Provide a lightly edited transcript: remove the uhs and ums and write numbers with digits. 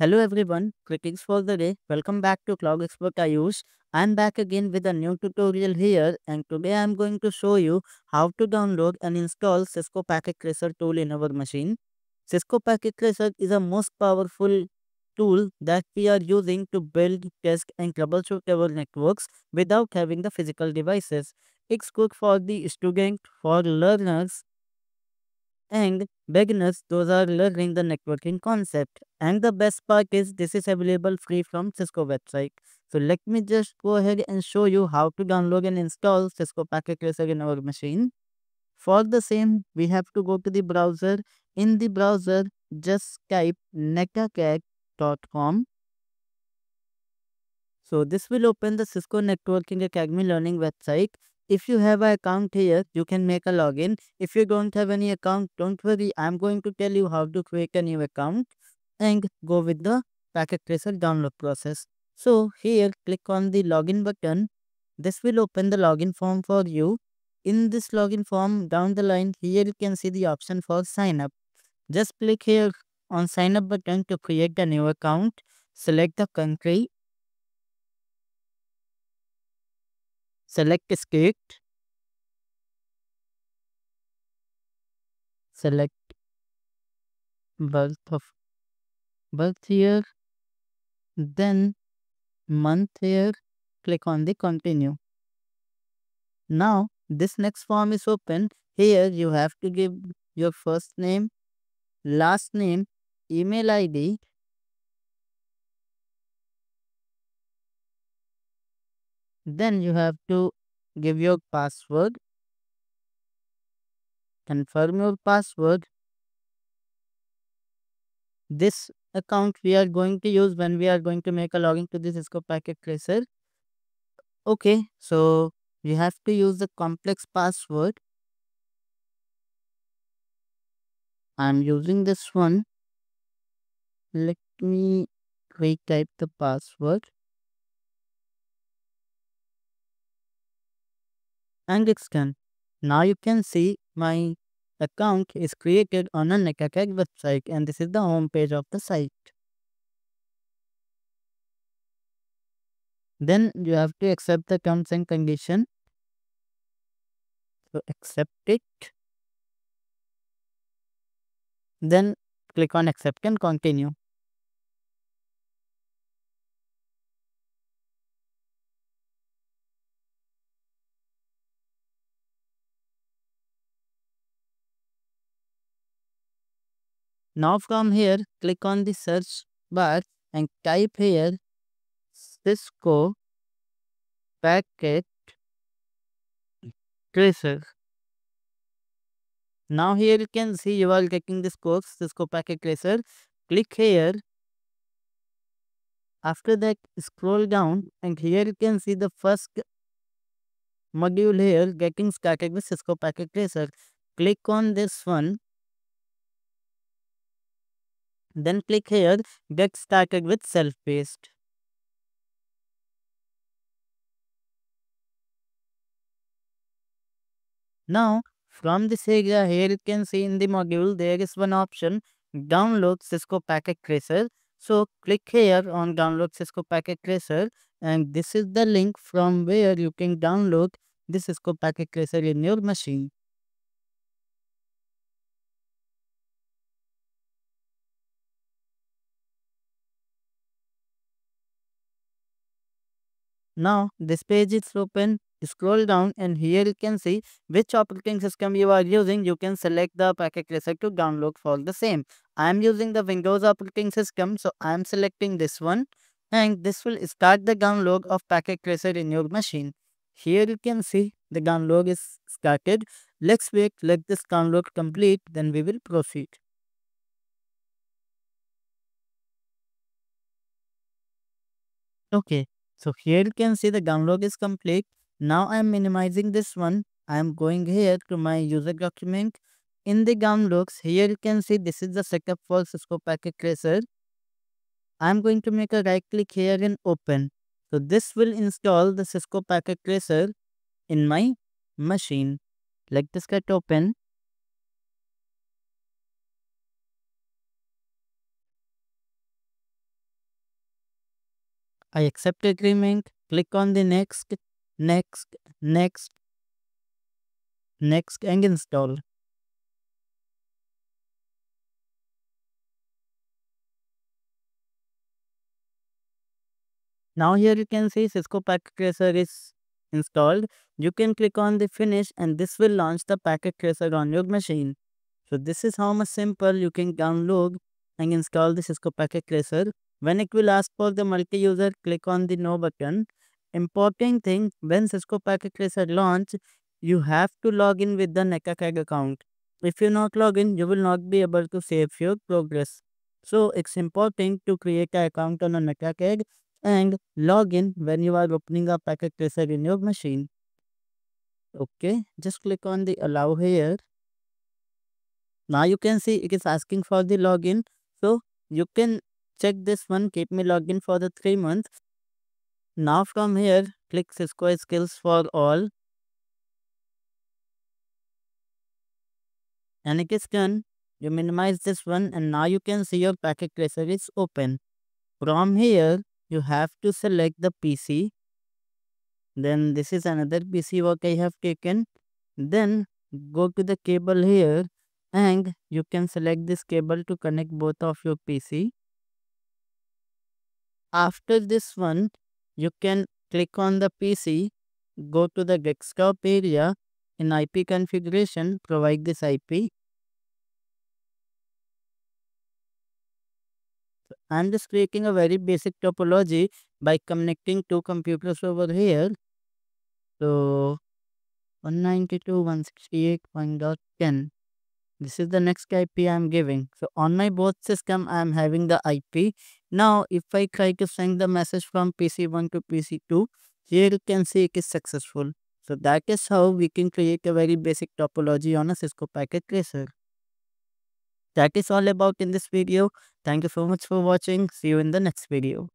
Hello everyone, greetings for the day. Welcome back to Cloud Expert Ayush. I'm back again with a new tutorial here, and today I'm going to show you how to download and install Cisco Packet Tracer tool in our machine. Cisco Packet Tracer is a most powerful tool that we are using to build, test and troubleshoot our networks without having the physical devices. It's good for the student, for learners and beginners, those are learning the networking concept. And the best part is this is available free from Cisco website. So let me just go ahead and show you how to download and install Cisco Packet Tracer in our machine. For the same, we have to go to the browser. In the browser, just type netacad.com. So this will open the Cisco Networking Academy Learning website. If you have an account here, you can make a login. If you don't have any account, don't worry. I'm going to tell you how to create a new account and go with the Packet Tracer download process. So here, click on the login button. This will open the login form for you. In this login form, down the line, here you can see the option for sign up. Just click here on sign up button to create a new account. Select the country. Select state, select birth of birth year, then month year, click on the continue. Now this next form is open. Here you have to give your first name, last name, email ID, then you have to give your password, confirm your password. This account we are going to use when we are going to make a login to this Cisco Packet Tracer. Okay, so you have to use the complex password. I'm using this one. Let me retype the password and it's done. Now you can see my account is created on a NetAttack website and this is the home page of the site. Then you have to accept the terms and condition. So accept it. Then click on accept and continue. Now from here, click on the search bar and type here Cisco Packet Tracer. Now here you can see you are getting this course Cisco Packet Tracer. Click here. After that, scroll down and here you can see the first module here, getting started with Cisco Packet Tracer. Click on this one. Then click here, get started with self-paced. Now, from this area here you can see in the module there is one option, download Cisco Packet Tracer. So click here on download Cisco Packet Tracer and this is the link from where you can download this Cisco Packet Tracer in your machine. Now this page is open. Scroll down and here you can see which operating system you are using. You can select the packet tracer to download for the same. I am using the Windows operating system, so I am selecting this one and this will start the download of packet tracer in your machine. Here you can see the download is started. Let's wait, let this download complete, then we will proceed. Okay, so here you can see the download is complete. Now I am minimizing this one. I am going here to my user document. In the downloads, here you can see this is the setup for Cisco Packet Tracer. I am going to make a right click here and open. So this will install the Cisco Packet Tracer in my machine. Let this get open. I accept agreement, click on the next, next, next, next and install. Now here you can see Cisco Packet Tracer is installed. You can click on the finish and this will launch the Packet Tracer on your machine. So this is how much simple you can download and install the Cisco Packet Tracer. When it will ask for the multi-user, click on the no button. Important thing, when Cisco Packet Tracer launch, you have to log in with the NECACAG account. If you not log in, you will not be able to save your progress. So it's important to create an account on a NECACAG and log in when you are opening a Packet Tracer in your machine. Okay, just click on the allow here. Now you can see it is asking for the login. So you can check this one, keep me login for the 3 months. Now from here, click Cisco Skills for all and it is done. You minimize this one and now you can see your Packet Tracer is open. From here, you have to select the PC. Then this is another PC what I have taken. Then go to the cable here and you can select this cable to connect both of your PC. After this one, you can click on the PC, go to the desktop area. In IP configuration, provide this IP. I'm just creating a very basic topology by connecting two computers over here. So 192.168.10. This is the next IP I'm giving. So on my both system, I'm having the IP. Now, if I try to send the message from PC1 to PC2, here you can see it is successful. So that is how we can create a very basic topology on a Cisco Packet Tracer. That is all about in this video. Thank you so much for watching. See you in the next video.